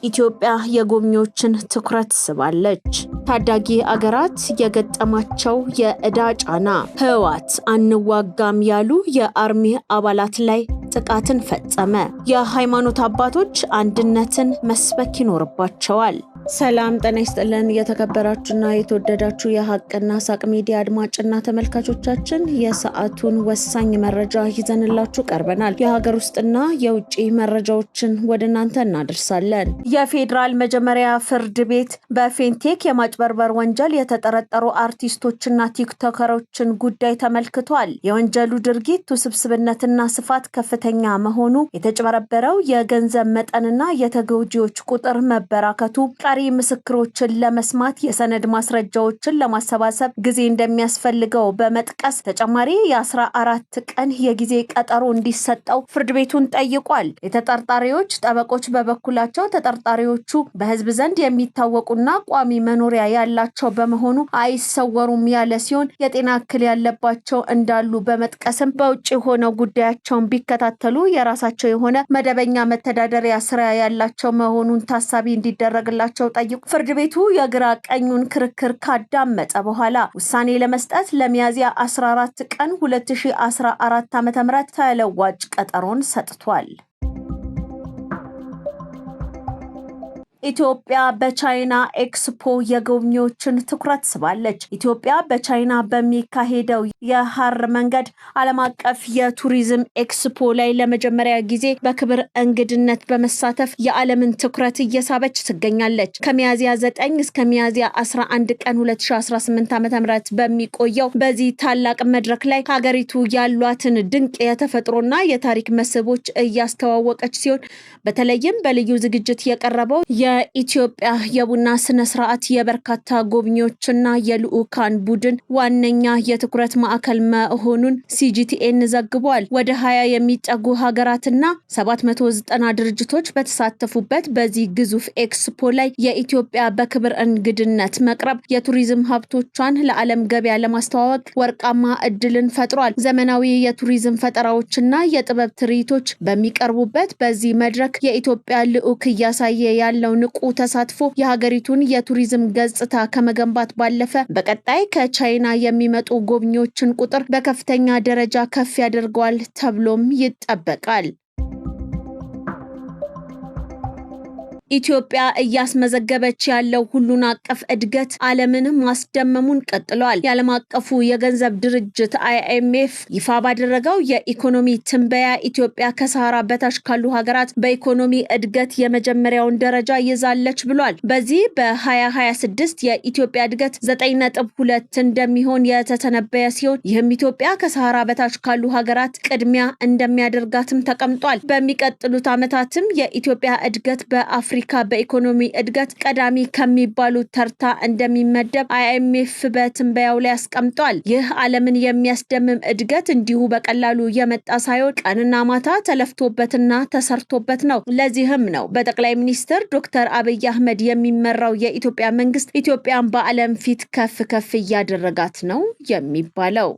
ኢትዮጵያ የጎብኚዎችን ትኩረት ስባለች። ታዳጊ አገራት የገጠማቸው የዕዳ ጫና፣ ህወሓት አንዋጋም ያሉ የአርሚ አባላት ላይ ጥቃትን ፈጸመ። የሃይማኖት አባቶች አንድነትን መስበክ ይኖርባቸዋል። ሰላም ጤና ይስጥልን። የተከበራችሁና የተወደዳችሁ የሐቅና ሳቅ ሚዲያ አድማጭና ተመልካቾቻችን የሰዓቱን ወሳኝ መረጃ ይዘንላችሁ ቀርበናል። የሀገር ውስጥና የውጭ መረጃዎችን ወደ እናንተ እናደርሳለን። የፌዴራል መጀመሪያ ፍርድ ቤት በፌንቴክ የማጭበርበር ወንጀል የተጠረጠሩ አርቲስቶችና ቲክቶከሮችን ጉዳይ ተመልክቷል። የወንጀሉ ድርጊት ውስብስብነትና ስፋት ከፍተኛ መሆኑ፣ የተጨበረበረው የገንዘብ መጠንና የተጎጂዎች ቁጥር መበራከቱ ቀሪ ምስክሮችን ለመስማት የሰነድ ማስረጃዎችን ለማሰባሰብ ጊዜ እንደሚያስፈልገው በመጥቀስ ተጨማሪ የ14 ቀን የጊዜ ቀጠሮ እንዲሰጠው ፍርድ ቤቱን ጠይቋል። የተጠርጣሪዎች ጠበቆች በበኩላቸው ተጠርጣሪዎቹ በሕዝብ ዘንድ የሚታወቁና ቋሚ መኖሪያ ያላቸው በመሆኑ አይሰወሩም ያለ ሲሆን የጤና እክል ያለባቸው እንዳሉ በመጥቀስም በውጭ ሆነው ጉዳያቸውን ቢከታተሉ የራሳቸው የሆነ መደበኛ መተዳደሪያ ስራ ያላቸው መሆኑን ታሳቢ እንዲደረግላቸው ጠይቁ። ፍርድ ቤቱ የግራ ቀኙን ክርክር ካዳመጠ በኋላ ውሳኔ ለመስጠት ለሚያዝያ 14 ቀን 2014 ዓ.ም ተለዋጭ ቀጠሮን ሰጥቷል። ኢትዮጵያ በቻይና ኤክስፖ የጎብኚዎችን ትኩረት ስባለች። ኢትዮጵያ በቻይና በሚካሄደው የሐር መንገድ ዓለም አቀፍ የቱሪዝም ኤክስፖ ላይ ለመጀመሪያ ጊዜ በክብር እንግድነት በመሳተፍ የዓለምን ትኩረት እየሳበች ትገኛለች። ከሚያዝያ 9 እስከ ሚያዝያ 11 ቀን 2018 ዓ.ም በሚቆየው በዚህ ታላቅ መድረክ ላይ ሀገሪቱ ያሏትን ድንቅ የተፈጥሮና የታሪክ መስህቦች እያስተዋወቀች ሲሆን በተለይም በልዩ ዝግጅት የቀረበው የኢትዮጵያ የቡና ስነ ስርዓት የበርካታ ጎብኚዎችና የልዑካን ቡድን ዋነኛ የትኩረት ማዕከል መሆኑን ሲጂቲኤን ዘግቧል። ወደ 20 የሚጠጉ ሀገራትና 790 ድርጅቶች በተሳተፉበት በዚህ ግዙፍ ኤክስፖ ላይ የኢትዮጵያ በክብር እንግድነት መቅረብ የቱሪዝም ሀብቶቿን ለዓለም ገበያ ለማስተዋወቅ ወርቃማ እድልን ፈጥሯል። ዘመናዊ የቱሪዝም ፈጠራዎችና የጥበብ ትርኢቶች በሚቀርቡበት በዚህ መድረክ የኢትዮጵያ ልዑክ እያሳየ ያለው ንቁ ተሳትፎ የሀገሪቱን የቱሪዝም ገጽታ ከመገንባት ባለፈ በቀጣይ ከቻይና የሚመጡ ጎብኚዎችን ቁጥር በከፍተኛ ደረጃ ከፍ ያደርገዋል ተብሎም ይጠበቃል። ኢትዮጵያ እያስመዘገበች ያለው ሁሉን አቀፍ እድገት ዓለምን ማስደመሙን ቀጥሏል። የዓለም አቀፉ የገንዘብ ድርጅት IMF ይፋ ባደረገው የኢኮኖሚ ትንበያ ኢትዮጵያ ከሰሃራ በታች ካሉ ሀገራት በኢኮኖሚ እድገት የመጀመሪያውን ደረጃ ይዛለች ብሏል። በዚህ በ2026 የኢትዮጵያ እድገት 9.2 እንደሚሆን የተተነበየ ሲሆን ይህም ኢትዮጵያ ከሰሃራ በታች ካሉ ሀገራት ቅድሚያ እንደሚያደርጋትም ተቀምጧል። በሚቀጥሉት ዓመታትም የኢትዮጵያ እድገት በአፍሪካ በኢኮኖሚ እድገት ቀዳሚ ከሚባሉ ተርታ እንደሚመደብ IMF በትንበያው ላይ አስቀምጧል። ይህ ዓለምን የሚያስደምም እድገት እንዲሁ በቀላሉ የመጣ ሳይሆን ቀንና ማታ ተለፍቶበትና ተሰርቶበት ነው። ለዚህም ነው በጠቅላይ ሚኒስትር ዶክተር አብይ አህመድ የሚመራው የኢትዮጵያ መንግስት ኢትዮጵያን በዓለም ፊት ከፍ ከፍ እያደረጋት ነው የሚባለው።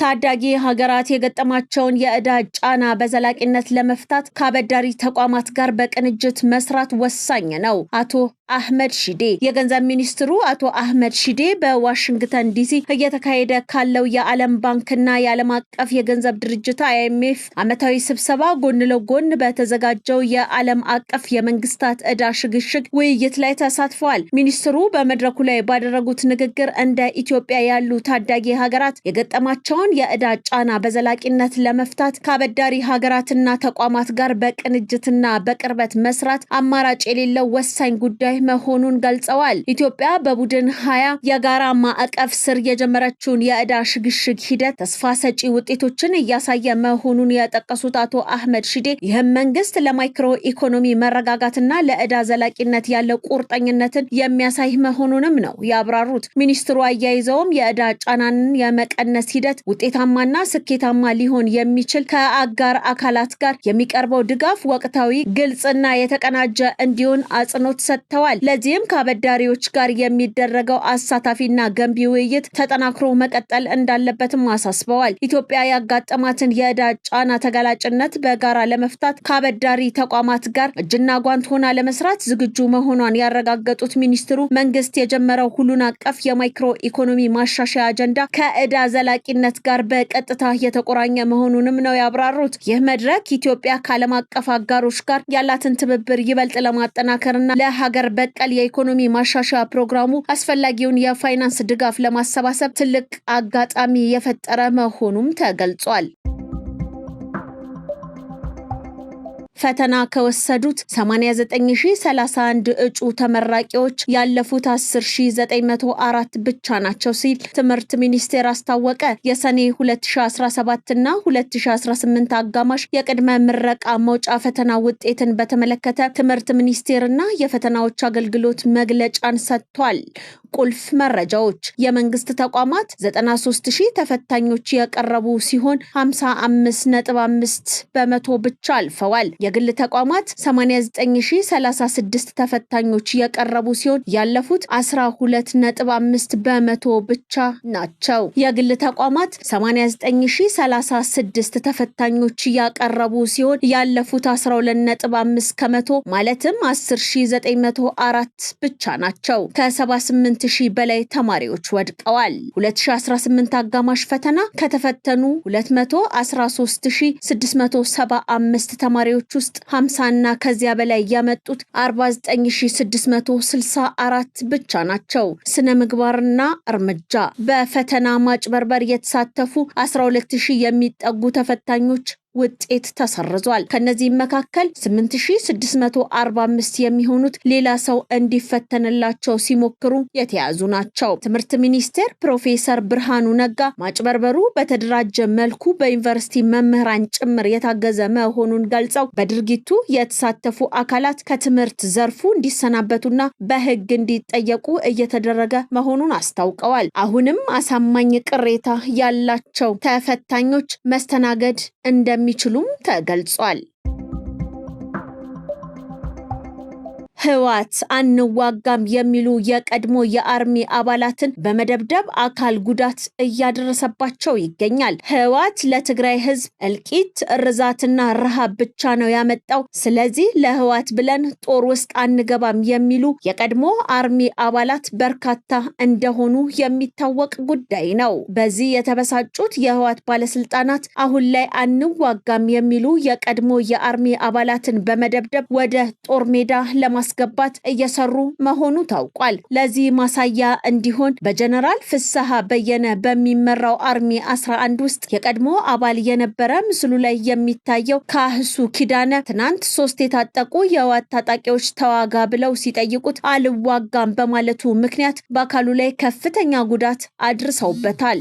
ታዳጊ ሀገራት የገጠማቸውን የዕዳ ጫና በዘላቂነት ለመፍታት ከአበዳሪ ተቋማት ጋር በቅንጅት መስራት ወሳኝ ነው። አቶ አህመድ ሺዴ የገንዘብ ሚኒስትሩ አቶ አህመድ ሺዴ በዋሽንግተን ዲሲ እየተካሄደ ካለው የዓለም ባንክና የዓለም አቀፍ የገንዘብ ድርጅት IMF ዓመታዊ ስብሰባ ጎን ለጎን በተዘጋጀው የዓለም አቀፍ የመንግስታት ዕዳ ሽግሽግ ውይይት ላይ ተሳትፈዋል። ሚኒስትሩ በመድረኩ ላይ ባደረጉት ንግግር እንደ ኢትዮጵያ ያሉ ታዳጊ ሀገራት የገጠማቸውን የዕዳ ጫና በዘላቂነት ለመፍታት ከአበዳሪ ሀገራትና ተቋማት ጋር በቅንጅትና በቅርበት መስራት አማራጭ የሌለው ወሳኝ ጉዳይ መሆኑን ገልጸዋል። ኢትዮጵያ በቡድን 20 የጋራ ማዕቀፍ ስር የጀመረችውን የዕዳ ሽግሽግ ሂደት ተስፋ ሰጪ ውጤቶችን እያሳየ መሆኑን የጠቀሱት አቶ አህመድ ሺዴ ይህም መንግስት ለማይክሮ ኢኮኖሚ መረጋጋትና ለዕዳ ዘላቂነት ያለው ቁርጠኝነትን የሚያሳይ መሆኑንም ነው ያብራሩት። ሚኒስትሩ አያይዘውም የዕዳ ጫናን የመቀነስ ሂደት ውጤታማና ስኬታማ ሊሆን የሚችል ከአጋር አካላት ጋር የሚቀርበው ድጋፍ ወቅታዊ፣ ግልጽና የተቀናጀ እንዲሆን አጽንኦት ሰጥተዋል። አሳስበዋል። ለዚህም ከአበዳሪዎች ጋር የሚደረገው አሳታፊና ገንቢ ውይይት ተጠናክሮ መቀጠል እንዳለበትም አሳስበዋል። ኢትዮጵያ ያጋጠማትን የዕዳ ጫና ተጋላጭነት በጋራ ለመፍታት ከአበዳሪ ተቋማት ጋር እጅና ጓንት ሆና ለመስራት ዝግጁ መሆኗን ያረጋገጡት ሚኒስትሩ መንግስት የጀመረው ሁሉን አቀፍ የማይክሮ ኢኮኖሚ ማሻሻያ አጀንዳ ከዕዳ ዘላቂነት ጋር በቀጥታ የተቆራኘ መሆኑንም ነው ያብራሩት። ይህ መድረክ ኢትዮጵያ ከዓለም አቀፍ አጋሮች ጋር ያላትን ትብብር ይበልጥ ለማጠናከርና ለሀገር በቀል የኢኮኖሚ ማሻሻያ ፕሮግራሙ አስፈላጊውን የፋይናንስ ድጋፍ ለማሰባሰብ ትልቅ አጋጣሚ የፈጠረ መሆኑም ተገልጿል። ፈተና ከወሰዱት 89031 እጩ ተመራቂዎች ያለፉት 10904 ብቻ ናቸው ሲል ትምህርት ሚኒስቴር አስታወቀ። የሰኔ 2017 እና 2018 አጋማሽ የቅድመ ምረቃ መውጫ ፈተና ውጤትን በተመለከተ ትምህርት ሚኒስቴርና የፈተናዎች አገልግሎት መግለጫን ሰጥቷል። ቁልፍ መረጃዎች: የመንግስት ተቋማት 93000 ተፈታኞች የቀረቡ ሲሆን 55.5% ብቻ አልፈዋል። የግል ተቋማት 89036 ተፈታኞች የቀረቡ ሲሆን ያለፉት 12.5% ብቻ ናቸው። የግል ተቋማት 89036 ተፈታኞች ያቀረቡ ሲሆን ያለፉት 12.5% ማለትም 10904 ብቻ ናቸው። ከ78000 በላይ ተማሪዎች ወድቀዋል። 2018 አጋማሽ ፈተና ከተፈተኑ 213675 ተማሪዎች ውስጥ 50 እና ከዚያ በላይ ያመጡት 49664 ብቻ ናቸው። ስነ ምግባርና እርምጃ: በፈተና ማጭበርበር የተሳተፉ 12000 የሚጠጉ ተፈታኞች ውጤት ተሰርዟል። ከነዚህ መካከል 8645 የሚሆኑት ሌላ ሰው እንዲፈተንላቸው ሲሞክሩ የተያዙ ናቸው። ትምህርት ሚኒስቴር ፕሮፌሰር ብርሃኑ ነጋ ማጭበርበሩ በተደራጀ መልኩ በዩኒቨርሲቲ መምህራን ጭምር የታገዘ መሆኑን ገልጸው በድርጊቱ የተሳተፉ አካላት ከትምህርት ዘርፉ እንዲሰናበቱና በሕግ እንዲጠየቁ እየተደረገ መሆኑን አስታውቀዋል። አሁንም አሳማኝ ቅሬታ ያላቸው ተፈታኞች መስተናገድ እንደሚችሉም ተገልጿል። ህወሓት አንዋጋም የሚሉ የቀድሞ የአርሚ አባላትን በመደብደብ አካል ጉዳት እያደረሰባቸው ይገኛል። ህወሓት ለትግራይ ህዝብ እልቂት፣ ርዛትና ረሃብ ብቻ ነው ያመጣው፣ ስለዚህ ለህወሓት ብለን ጦር ውስጥ አንገባም የሚሉ የቀድሞ አርሚ አባላት በርካታ እንደሆኑ የሚታወቅ ጉዳይ ነው። በዚህ የተበሳጩት የህወሓት ባለስልጣናት አሁን ላይ አንዋጋም የሚሉ የቀድሞ የአርሚ አባላትን በመደብደብ ወደ ጦር ሜዳ ለማስገባት እየሰሩ መሆኑ ታውቋል። ለዚህ ማሳያ እንዲሆን በጀነራል ፍስሐ በየነ በሚመራው አርሚ 11 ውስጥ የቀድሞ አባል የነበረ ምስሉ ላይ የሚታየው ካህሱ ኪዳነ ትናንት 3 የታጠቁ የህወሓት ታጣቂዎች ተዋጋ ብለው ሲጠይቁት አልዋጋም በማለቱ ምክንያት በአካሉ ላይ ከፍተኛ ጉዳት አድርሰውበታል።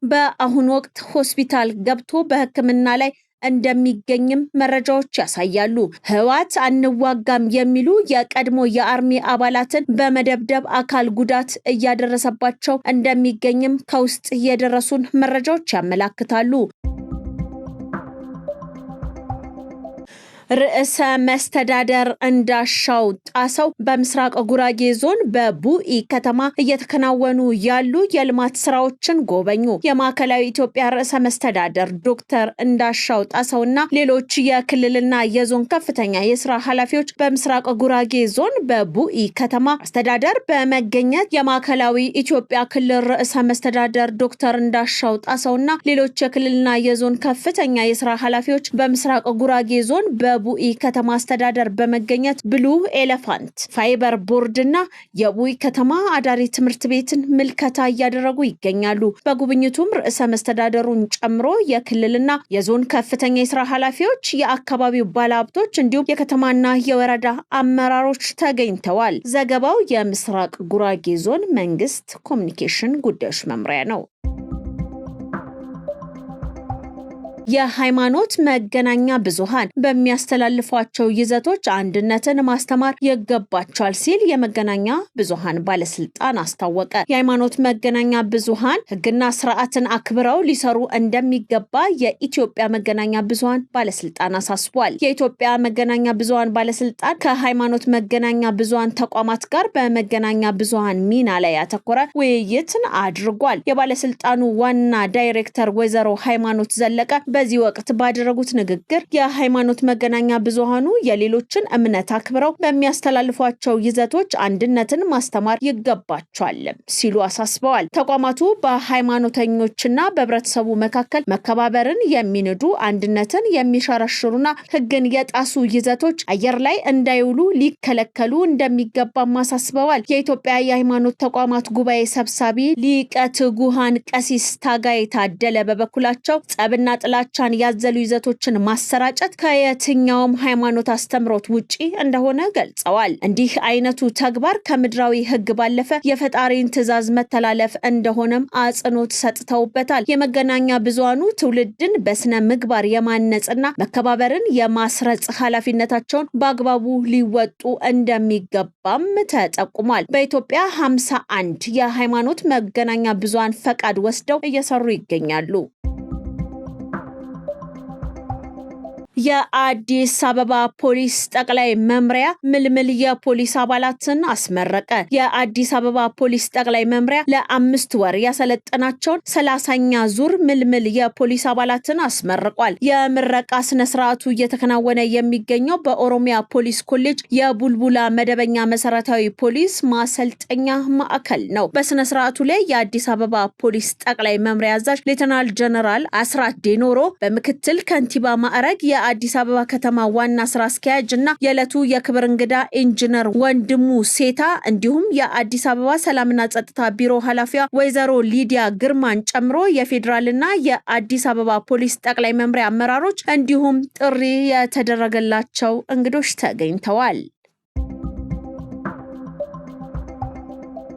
በአሁኑ ወቅት ሆስፒታል ገብቶ በሕክምና ላይ እንደሚገኝም መረጃዎች ያሳያሉ። ህወሓት አንዋጋም የሚሉ የቀድሞ የአርሚ አባላትን በመደብደብ አካል ጉዳት እያደረሰባቸው እንደሚገኝም ከውስጥ የደረሱን መረጃዎች ያመላክታሉ። ርዕሰ መስተዳደር እንዳሻው ጣሰው በምስራቅ ጉራጌ ዞን በቡኢ ከተማ እየተከናወኑ ያሉ የልማት ስራዎችን ጎበኙ። የማዕከላዊ ኢትዮጵያ ርዕሰ መስተዳደር ዶክተር እንዳሻው ጣሰውና ሌሎች የክልልና የዞን ከፍተኛ የስራ ኃላፊዎች በምስራቅ ጉራጌ ዞን በቡኢ ከተማ አስተዳደር በመገኘት የማዕከላዊ ኢትዮጵያ ክልል ርዕሰ መስተዳደር ዶክተር እንዳሻው ጣሰውና ሌሎች የክልልና የዞን ከፍተኛ የስራ ኃላፊዎች በምስራቅ ጉራጌ ዞን ቡኢ ከተማ አስተዳደር በመገኘት ብሉ ኤሌፋንት ፋይበር ቦርድና የቡኢ ከተማ አዳሪ ትምህርት ቤትን ምልከታ እያደረጉ ይገኛሉ። በጉብኝቱም ርዕሰ መስተዳደሩን ጨምሮ የክልልና የዞን ከፍተኛ የስራ ኃላፊዎች፣ የአካባቢው ባለሀብቶች እንዲሁም የከተማና የወረዳ አመራሮች ተገኝተዋል። ዘገባው የምስራቅ ጉራጌ ዞን መንግስት ኮሚኒኬሽን ጉዳዮች መምሪያ ነው። የሃይማኖት መገናኛ ብዙሃን በሚያስተላልፏቸው ይዘቶች አንድነትን ማስተማር ይገባቸዋል ሲል የመገናኛ ብዙሃን ባለስልጣን አስታወቀ። የሃይማኖት መገናኛ ብዙሃን ሕግና ስርዓትን አክብረው ሊሰሩ እንደሚገባ የኢትዮጵያ መገናኛ ብዙሃን ባለስልጣን አሳስቧል። የኢትዮጵያ መገናኛ ብዙሃን ባለስልጣን ከሃይማኖት መገናኛ ብዙሃን ተቋማት ጋር በመገናኛ ብዙሃን ሚና ላይ ያተኮረ ውይይትን አድርጓል። የባለስልጣኑ ዋና ዳይሬክተር ወይዘሮ ሃይማኖት ዘለቀ በዚህ ወቅት ባደረጉት ንግግር የሃይማኖት መገናኛ ብዙሃኑ የሌሎችን እምነት አክብረው በሚያስተላልፏቸው ይዘቶች አንድነትን ማስተማር ይገባቸዋል ሲሉ አሳስበዋል። ተቋማቱ በሃይማኖተኞችና በህብረተሰቡ መካከል መከባበርን የሚንዱ አንድነትን የሚሸረሽሩና ሕግን የጣሱ ይዘቶች አየር ላይ እንዳይውሉ ሊከለከሉ እንደሚገባም አሳስበዋል። የኢትዮጵያ የሃይማኖት ተቋማት ጉባኤ ሰብሳቢ ሊቀ ትጉሃን ቀሲስ ታጋይ ታደለ በበኩላቸው ጸብና ጥላቻን ያዘሉ ይዘቶችን ማሰራጨት ከየትኛውም ሃይማኖት አስተምሮት ውጪ እንደሆነ ገልጸዋል። እንዲህ አይነቱ ተግባር ከምድራዊ ሕግ ባለፈ የፈጣሪን ትእዛዝ መተላለፍ እንደሆነም አጽንኦት ሰጥተውበታል። የመገናኛ ብዙሃኑ ትውልድን በስነ ምግባር የማነጽና መከባበርን የማስረጽ ኃላፊነታቸውን በአግባቡ ሊወጡ እንደሚገባም ተጠቁሟል። በኢትዮጵያ 51 የሃይማኖት መገናኛ ብዙሃን ፈቃድ ወስደው እየሰሩ ይገኛሉ። የአዲስ አበባ ፖሊስ ጠቅላይ መምሪያ ምልምል የፖሊስ አባላትን አስመረቀ። የአዲስ አበባ ፖሊስ ጠቅላይ መምሪያ ለ5 ወር ያሰለጠናቸውን 30ኛ ዙር ምልምል የፖሊስ አባላትን አስመርቋል። የምረቃ ስነ ስርዓቱ እየተከናወነ የሚገኘው በኦሮሚያ ፖሊስ ኮሌጅ የቡልቡላ መደበኛ መሰረታዊ ፖሊስ ማሰልጠኛ ማዕከል ነው። በስነ ስርዓቱ ላይ የአዲስ አበባ ፖሊስ ጠቅላይ መምሪያ አዛዥ ሌተናል ጀነራል አስራት ዴኖሮ በምክትል ከንቲባ ማዕረግ የአዲስ አበባ ከተማ ዋና ስራ አስኪያጅ እና የዕለቱ የክብር እንግዳ ኢንጂነር ወንድሙ ሴታ እንዲሁም የአዲስ አበባ ሰላምና ጸጥታ ቢሮ ኃላፊዋ ወይዘሮ ሊዲያ ግርማን ጨምሮ የፌዴራልና የአዲስ አበባ ፖሊስ ጠቅላይ መምሪያ አመራሮች እንዲሁም ጥሪ የተደረገላቸው እንግዶች ተገኝተዋል።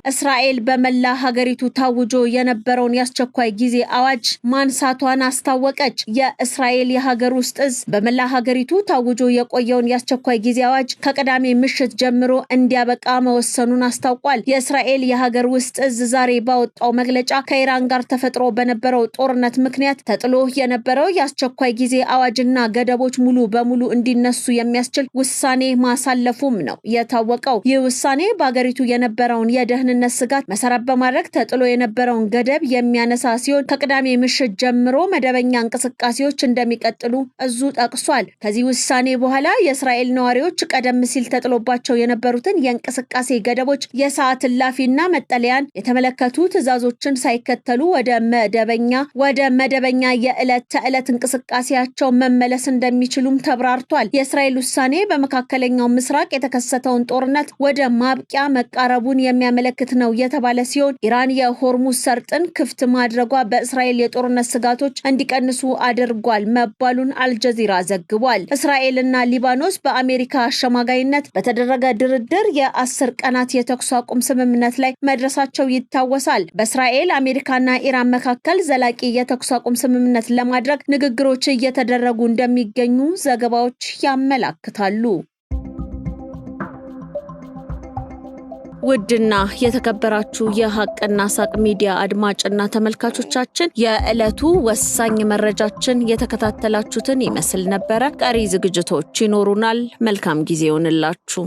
እስራኤል በመላ ሀገሪቱ ታውጆ የነበረውን የአስቸኳይ ጊዜ አዋጅ ማንሳቷን አስታወቀች። የእስራኤል የሀገር ውስጥ እዝ በመላ ሀገሪቱ ታውጆ የቆየውን የአስቸኳይ ጊዜ አዋጅ ከቅዳሜ ምሽት ጀምሮ እንዲያበቃ መወሰኑን አስታውቋል። የእስራኤል የሀገር ውስጥ እዝ ዛሬ ባወጣው መግለጫ ከኢራን ጋር ተፈጥሮ በነበረው ጦርነት ምክንያት ተጥሎ የነበረው የአስቸኳይ ጊዜ አዋጅና ገደቦች ሙሉ በሙሉ እንዲነሱ የሚያስችል ውሳኔ ማሳለፉም ነው የታወቀው። ይህ ውሳኔ በሀገሪቱ የነበረውን የደህንነት ስጋት መሰረት በማድረግ ተጥሎ የነበረውን ገደብ የሚያነሳ ሲሆን ከቅዳሜ ምሽት ጀምሮ መደበኛ እንቅስቃሴዎች እንደሚቀጥሉ እዙ ጠቅሷል። ከዚህ ውሳኔ በኋላ የእስራኤል ነዋሪዎች ቀደም ሲል ተጥሎባቸው የነበሩትን የእንቅስቃሴ ገደቦች፣ የሰዓት እላፊና መጠለያን የተመለከቱ ትዕዛዞችን ሳይከተሉ ወደ መደበኛ የዕለት ተዕለት እንቅስቃሴያቸው መመለስ እንደሚችሉም ተብራርቷል። የእስራኤል ውሳኔ በመካከለኛው ምስራቅ የተከሰተውን ጦርነት ወደ ማብቂያ መቃረቡን የሚያመለክት ነው የተባለ ሲሆን ኢራን የሆርሙዝ ሰርጥን ክፍት ማድረጓ በእስራኤል የጦርነት ስጋቶች እንዲቀንሱ አድርጓል መባሉን አልጀዚራ ዘግቧል። እስራኤልና ሊባኖስ በአሜሪካ አሸማጋይነት በተደረገ ድርድር የ10 ቀናት የተኩስ አቁም ስምምነት ላይ መድረሳቸው ይታወሳል። በእስራኤል አሜሪካና ኢራን መካከል ዘላቂ የተኩስ አቁም ስምምነት ለማድረግ ንግግሮች እየተደረጉ እንደሚገኙ ዘገባዎች ያመለክታሉ። ውድና የተከበራችሁ የሐቅና ሳቅ ሚዲያ አድማጭና ተመልካቾቻችን የዕለቱ ወሳኝ መረጃችን የተከታተላችሁትን ይመስል ነበረ። ቀሪ ዝግጅቶች ይኖሩናል። መልካም ጊዜ ይሁንላችሁ።